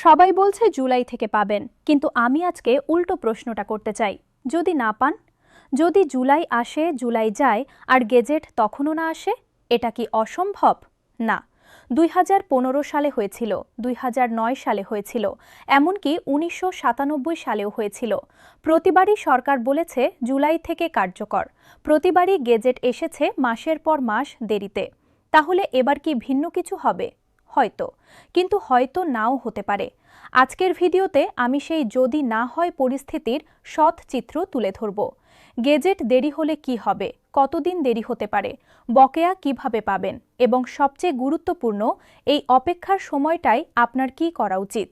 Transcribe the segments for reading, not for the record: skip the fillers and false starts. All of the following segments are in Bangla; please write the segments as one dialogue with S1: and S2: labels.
S1: সবাই বলছে জুলাই থেকে পাবেন, কিন্তু আমি আজকে উল্টো প্রশ্নটা করতে চাই। যদি না পান, যদি জুলাই আসে জুলাই যায় আর গেজেট তখনও না আসে, এটা কি অসম্ভব? না। 2015 সালে হয়েছিল, 2009 সালে হয়েছিল, এমনকি 1997 সালেও হয়েছিল। প্রতিবারই সরকার বলেছে জুলাই থেকে কার্যকর, প্রতিবারই গেজেট এসেছে মাসের পর মাস দেরিতে। তাহলে এবার কি ভিন্ন কিছু হবে? হয়তো, কিন্তু হয়তো নাও হতে পারে। আজকের ভিডিওতে আমি সেই যদি না হয় পরিস্থিতির সৎ চিত্র তুলে ধরব। গেজেট দেরি হলে কি হবে, কতদিন দেরি হতে পারে, বকেয়া কিভাবে পাবেন, এবং সবচেয়ে গুরুত্বপূর্ণ এই অপেক্ষার সময়টাই আপনার কি করা উচিত।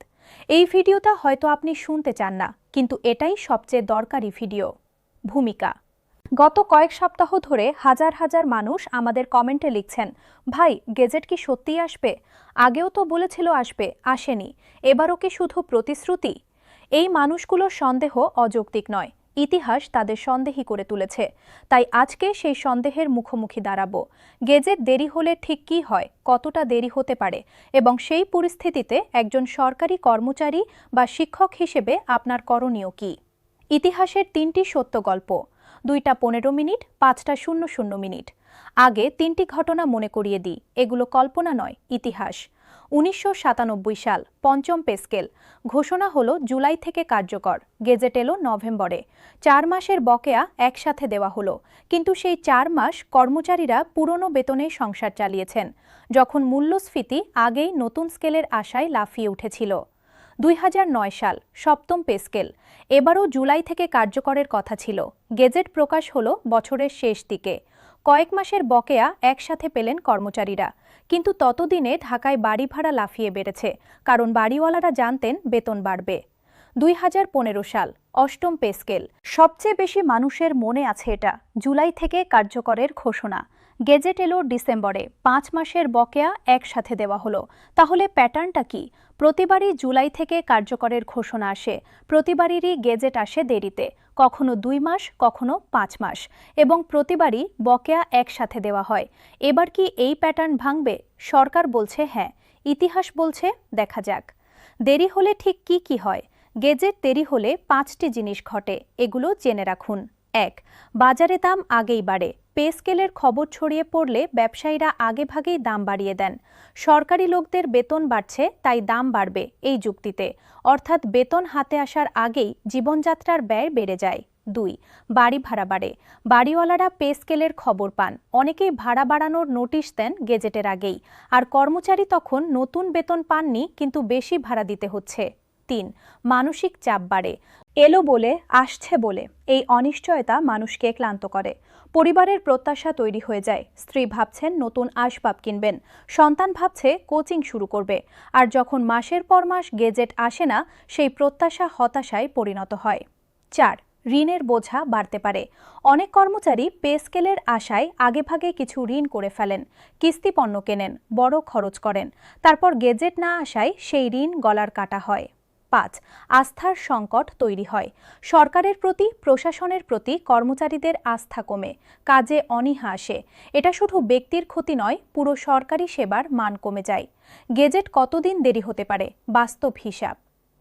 S1: এই ভিডিওটা হয়তো আপনি শুনতে চান না, কিন্তু এটাই সবচেয়ে দরকারি ভিডিও। ভূমিকা। গত কয়েক সপ্তাহ ধরে হাজার হাজার মানুষ আমাদের কমেন্টে লিখছেন, ভাই গেজেট কি সত্যিই আসবে? আগেও তো বলেছিল আসবে, আসেনি, এবারও কি শুধু প্রতিশ্রুতি? এই মানুষগুলোর সন্দেহ অযৌক্তিক নয়, ইতিহাস তাদের সন্দেহী করে তুলেছে। তাই আজকে সেই সন্দেহের মুখোমুখি দাঁড়াবো। গেজেট দেরি হলে ঠিক কী হয়, কতটা দেরি হতে পারে, এবং সেই পরিস্থিতিতে একজন সরকারি কর্মচারী বা শিক্ষক হিসেবে আপনার করণীয় কী। ইতিহাসের 3টি সত্য গল্প, 2টা 15 মিনিট, 5টা 00 মিনিট। আগে 3টি ঘটনা মনে করিয়ে দিই, এগুলো কল্পনা নয়, ইতিহাস। 1997 সাল, পঞ্চম পে স্কেল ঘোষণা হলো জুলাই থেকে কার্যকর, গেজেট এলো নভেম্বরে। 4 মাসের বকেয়া একসাথে দেওয়া হলো, কিন্তু সেই 4 মাস কর্মচারীরা পুরনো বেতনে সংসার চালিয়েছেন, যখন মূল্যস্ফীতি আগেই নতুন স্কেলের আশায় লাফিয়ে উঠেছিল। 2009 সাল, সপ্তম পে স্কেল, এবারও জুলাই থেকে কার্যকরের কথা ছিল। গেজেট প্রকাশ হলো বছরের শেষ দিকে। কয়েক মাসের বকেয়া একসাথে পেলেন কর্মচারীরা, কিন্তু ততদিনে ঢাকায় বাড়ি ভাড়া লাফিয়ে বেড়েছে, কারণ বাড়িওয়ালারা জানতেন বেতন বাড়বে। 2015 সাল, অষ্টম পে স্কেল, সবচেয়ে বেশি মানুষের মনে আছে এটা, জুলাই থেকে কার্যকরের ঘোষণা। গেজেট এলো ডিসেম্বরে, 5 মাসের বকেয়া একসাথে দেওয়া হলো। তাহলে প্যাটার্নটা কি? প্রতিবারই জুলাই থেকে কার্যকরের ঘোষণা আসে, প্রতিবারেরই গেজেট আসে দেরিতে, কখনো 2 মাস, কখনো 5 মাস, এবং প্রতিবারই বকেয়া একসাথে দেওয়া হয়। এবার কি এই প্যাটার্ন ভাঙবে? সরকার বলছে হ্যাঁ, ইতিহাস বলছে দেখা যাক। দেরি হলে ঠিক কি কি হয়? গেজেট দেরি হলে 5টি জিনিস ঘটে, এগুলো জেনে রাখুন। 1. বাজারে দাম আগেই বাড়ে। পে স্কেলের খবর ছড়িয়ে পড়লে ব্যবসায়ীরা আগেভাগেই দাম বাড়িয়ে দেন। সরকারি লোকদের বেতন বাড়ছে, তাই দাম বাড়বে এই যুক্তিতে, অর্থাৎ বেতন হাতে আসার আগেই জীবনযাত্রার ব্যয় বেড়ে যায়। 2. বাড়ি ভাড়া বাড়ে। বাড়িওয়ালারা পে স্কেলের খবর পান, অনেকেই ভাড়া বাড়ানোর নোটিশ দেন গেজেটের আগেই, আর কর্মচারী তখন নতুন বেতন পাননি, কিন্তু বেশি ভাড়া দিতে হচ্ছে। 3. মানসিক চাপ বাড়ে। এলো বলে, আসছে বলে এই অনিশ্চয়তা মানুষকে ক্লান্ত করে। পরিবারের প্রত্যাশা তৈরি হয়ে যায়, স্ত্রী ভাবছেন নতুন আসবাব কিনবেন, সন্তান ভাবছে কোচিং শুরু করবে, আর যখন মাসের পর মাস গেজেট আসে না, সেই প্রত্যাশা হতাশায় পরিণত হয়। 4. ঋণের বোঝা বাড়তে পারে। অনেক কর্মচারী পে স্কেলের আশায় আগেভাগে কিছু ঋণ করে ফেলেন, কিস্তি পণ্য কেনেন, বড় খরচ করেন, তারপর গেজেট না আসায় সেই ঋণ গলার কাটা হয়। 5. আস্থার সংকট তৈরি হয়। সরকারের প্রতি, প্রশাসনের প্রতি কর্মচারীদের আস্থা কমে, কাজে অনীহা আসে। এটা শুধু ব্যক্তির ক্ষতি নয়, পুরো সরকারি সেবার মান কমে যায়। গেজেট কতদিন দেরি হতে পারে? বাস্তব হিসাব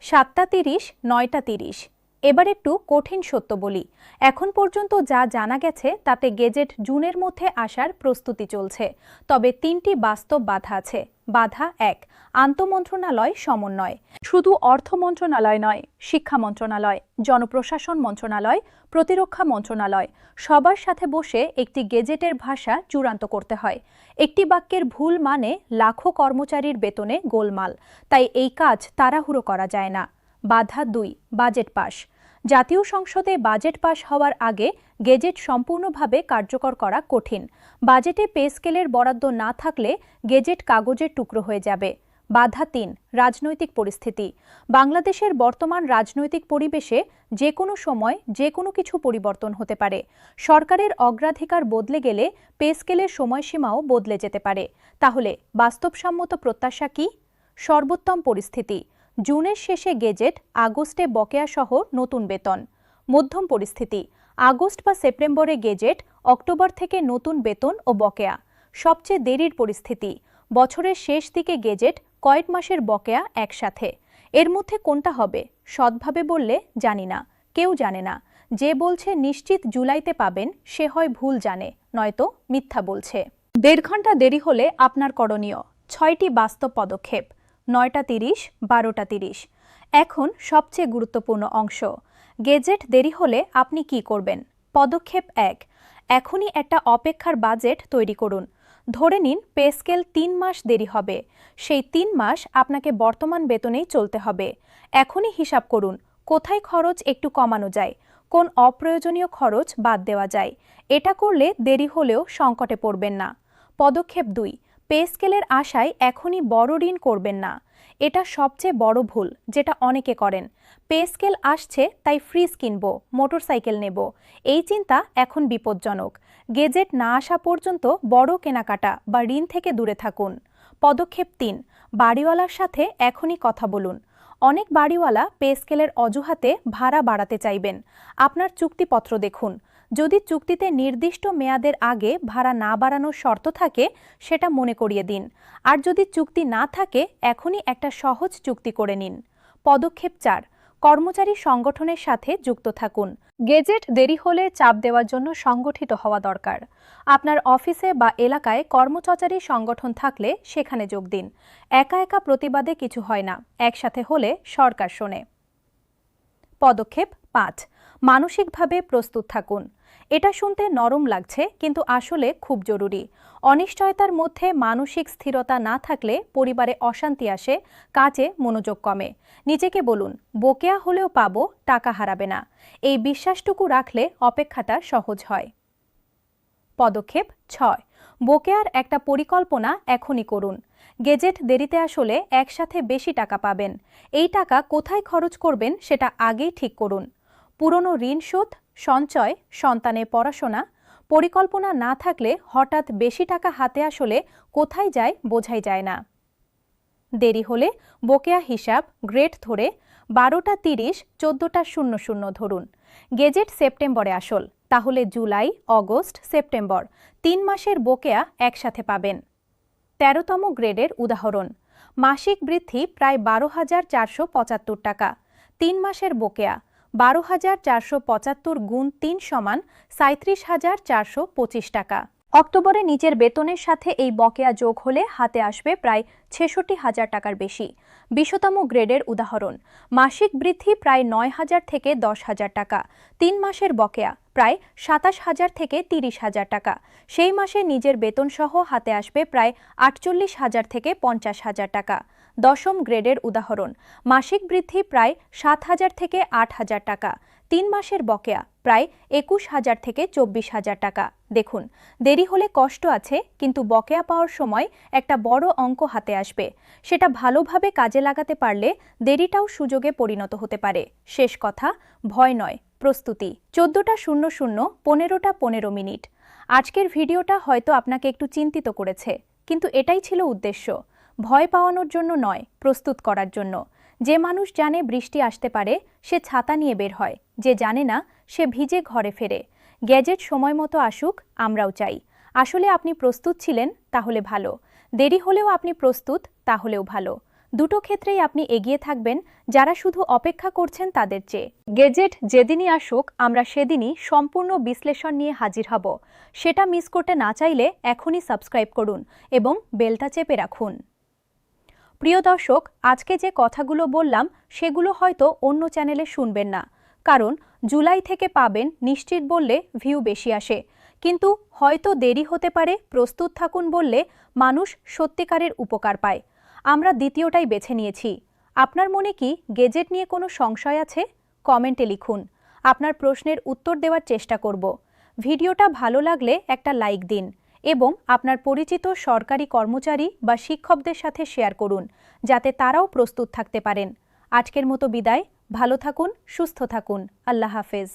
S1: 7টা 30, 9টা 30। এবার একটু কঠিন সত্য বলি, এখন পর্যন্ত যা জানা গেছে তাতে গেজেট জুনের মধ্যে আসার প্রস্তুতি চলছে। তবে 3টি বাস্তব বাধা আছে। বাধা 1, আন্তঃমন্ত্রণালয় সমন্বয়। শুধু অর্থ মন্ত্রণালয় নয়, শিক্ষা মন্ত্রণালয়, জনপ্রশাসন মন্ত্রণালয়, প্রতিরক্ষা মন্ত্রণালয়, সবার সাথে বসে একটি গেজেটের ভাষা চূড়ান্ত করতে হয়। একটি বাক্যের ভুল মানে লাখো কর্মচারীর বেতনে গোলমাল, তাই এই কাজ তাড়াহুড়ো করা যায় না। বাধা 2, বাজেট পাস। জাতীয় সংসদে বাজেট পাস হওয়ার আগে গেজেট সম্পূর্ণভাবে কার্যকর করা কঠিন। বাজেটে পে স্কেলের বরাদ্দ না থাকলে গেজেট কাগজের টুকরো হয়ে যাবে। বাধা 3, রাজনৈতিক পরিস্থিতি। বাংলাদেশের বর্তমান রাজনৈতিক পরিবেশে যে কোনো সময় যে কোনো কিছু পরিবর্তন হতে পারে। সরকারের অগ্রাধিকার বদলে গেলে পে স্কেলের সময়সীমাও বদলে যেতে পারে। তাহলে বাস্তবসম্মত প্রত্যাশা কি? সর্বোত্তম পরিস্থিতি, জুনের শেষে গেজেট, আগস্টে বকেয়া সহ নতুন বেতন। মধ্যম পরিস্থিতি, আগস্ট বা সেপ্টেম্বরে গেজেট, অক্টোবর থেকে নতুন বেতন ও বকেয়া। সবচেয়ে দেরির পরিস্থিতি, বছরের শেষ দিকে গেজেট, কয়েক মাসের বকেয়া একসাথে। এর মধ্যে কোনটা হবে? সৎভাবে বললে জানি না, কেউ জানে না। যে বলছে নিশ্চিত জুলাইতে পাবেন সে হয় ভুল জানে, নয়তো মিথ্যা বলছে। 1.5 ঘন্টা দেরি হলে আপনার করণীয় 6টি বাস্তব পদক্ষেপ। 9টা 30, 12টা 30। এখন সবচেয়ে গুরুত্বপূর্ণ অংশ। গেজেট দেরি হলে আপনি কি করবেন? পদক্ষেপ 1, এখনই একটা অপেক্ষার বাজেট তৈরি করুন। ধরে নিন পে স্কেল 3 মাস দেরি হবে। সেই 3 মাস আপনাকে বর্তমান বেতনেই চলতে হবে। এখনই হিসাব করুন কোথায় খরচ একটু কমানো যায়, কোন অপ্রয়োজনীয় খরচ বাদ দেওয়া যায়। এটা করলে দেরি হলেও সংকটে পড়বেন না। পদক্ষেপ 2, পে স্কেলের আশায় এখনই বড় ঋণ করবেন না। এটা সবচেয়ে বড় ভুল যেটা অনেকে করেন। পে স্কেল আসছে তাই ফ্রিজ কিনব, মোটরসাইকেল নেব, এই চিন্তা এখন বিপজ্জনক। গেজেট না আসা পর্যন্ত বড় কেনাকাটা বা ঋণ থেকে দূরে থাকুন। পদক্ষেপ 3, বাড়িওয়ালার সাথে এখনই কথা বলুন। অনেক বাড়িওয়ালা পে স্কেলের অজুহাতে ভাড়া বাড়াতে চাইবেন। আপনার চুক্তিপত্র দেখুন। যদি চুক্তিতে নির্দিষ্ট মেয়াদের আগে ভাড়া না বাড়ানোর শর্ত থাকে সেটা মনে করিয়ে দিন। আর যদি চুক্তি না থাকে এখনই একটা সহজ চুক্তি করে নিন। পদক্ষেপ 4, কর্মচারী সংগঠনের সাথে যুক্ত থাকুন। গেজেট দেরি হলে চাপ দেওয়ার জন্য সংগঠিত হওয়া দরকার। আপনার অফিসে বা এলাকায় কর্মচারী সংগঠন থাকলে সেখানে যোগ দিন। একা একা প্রতিবাদে কিছু হয় না, একসাথে হলে সরকার শোনে। পদক্ষেপ 5, মানসিকভাবে প্রস্তুত থাকুন। এটা শুনতে নরম লাগছে কিন্তু আসলে খুব জরুরি। অনিশ্চয়তার মধ্যে মানসিক স্থিরতা না থাকলে পরিবারে অশান্তি আসে, কাজে মনোযোগ কমে। নিজেকে বলুন বকেয়া হলেও পাবো, টাকা হারাবে না। এই বিশ্বাসটুকু রাখলে অপেক্ষাটা সহজ হয়। পদক্ষেপ 6, বকেয়ার একটা পরিকল্পনা এখনই করুন। গেজেট দেরিতে আসলে একসাথে বেশি টাকা পাবেন। এই টাকা কোথায় খরচ করবেন সেটা আগেই ঠিক করুন। পুরনো ঋণ শোধ, সঞ্চয়, সন্তানের পড়াশোনা। পরিকল্পনা না থাকলে হঠাৎ বেশি টাকা হাতে আসলে কোথায় যায় বোঝাই যায় না। দেরি হলে বকেয়া হিসাব গ্রেড ধরে 12টা 30, 14টা 00 ধরুন। গেজেট সেপ্টেম্বরে আসল, তাহলে জুলাই, অগস্ট, সেপ্টেম্বর 3 মাসের বকেয়া একসাথে পাবেন। 13তম গ্রেডের উদাহরণ। মাসিক বৃদ্ধি প্রায় 12,475 টাকা। 3 মাসের বকেয়া 12,475 গুণ 3 সমান 37,425 টাকা। অক্টোবরে নিজের বেতনের সাথে এই বকেয়া যোগ হলে হাতে আসবে প্রায় 66,000 টাকার বেশি। 20তম গ্রেডের উদাহরণ। মাসিক বৃদ্ধি প্রায় 9,000 থেকে 10,000 টাকা। 3 মাসের বকেয়া প্রায় 27,000 থেকে 30,000 টাকা। সেই মাসে নিজের বেতনসহ হাতে আসবে প্রায় 48,000 থেকে 50,000 টাকা। 10ম গ্রেডের উদাহরণ। মাসিক বৃদ্ধি প্রায় 7,000 থেকে 8,000 টাকা। 3 মাসের বকেয়া প্রায় 21,000 থেকে 24,000 টাকা। দেখুন, দেরি হলে কষ্ট আছে, কিন্তু বকেয়া পাওয়ার সময় একটা বড় অঙ্ক হাতে আসবে। সেটা ভালোভাবে কাজে লাগাতে পারলে দেরিটাও সুযোগে পরিণত হতে পারে। শেষ কথা, ভয় নয়, প্রস্তুতি। 14টা 00, 15টা 15 মিনিট। আজকের ভিডিওটা হয়তো আপনাকে একটু চিন্তিত করেছে, কিন্তু এটাই ছিল উদ্দেশ্য। ভয় পাওয়ানোর জন্য নয়, প্রস্তুত করার জন্য। যে মানুষ জানে বৃষ্টি আসতে পারে সে ছাতা নিয়ে বের হয়, যে জানে না সে ভিজে ঘরে ফেরে। গ্যাজেট সময় মতো আসুক, আমরাও চাই। আসলে আপনি প্রস্তুত ছিলেন, তাহলে ভালো। দেরি হলেও আপনি প্রস্তুত, তাহলেও ভালো। দুটো ক্ষেত্রেই আপনি এগিয়ে থাকবেন যারা শুধু অপেক্ষা করছেন তাদের চেয়ে। গেজেট যেদিনই আসুক আমরা সেদিনই সম্পূর্ণ বিশ্লেষণ নিয়ে হাজির হব। সেটা মিস করতে না চাইলে এখনই সাবস্ক্রাইব করুন এবং বেলটা চেপে রাখুন। প্রিয় দর্শক, আজকে যে কথাগুলো বললাম সেগুলো হয়তো অন্য চ্যানেলে শুনবেন না, কারণ জুলাই থেকে পাবেন নিশ্চিত বললে ভিউ বেশি আসে। কিন্তু হয়তো দেরি হতে পারে, প্রস্তুত থাকুন বললে মানুষ সত্যিকারের উপকার পায়। আমরা দ্বিতীয়টাই বেছে নিয়েছি। আপনার মনে কি গেজেট নিয়ে কোনো সংশয় আছে? কমেন্টে লিখুন। আপনার প্রশ্নের উত্তর দেওয়ার চেষ্টা করব। ভিডিওটা ভালো লাগলে একটা লাইক দিন এবং আপনার পরিচিত সরকারি কর্মচারী বা শিক্ষকদের সাথে শেয়ার করুন, যাতে তারাও প্রস্তুত থাকতে পারেন। আজকের মতো বিদায়। ভালো থাকুন, সুস্থ থাকুন। আল্লাহ হাফেজ।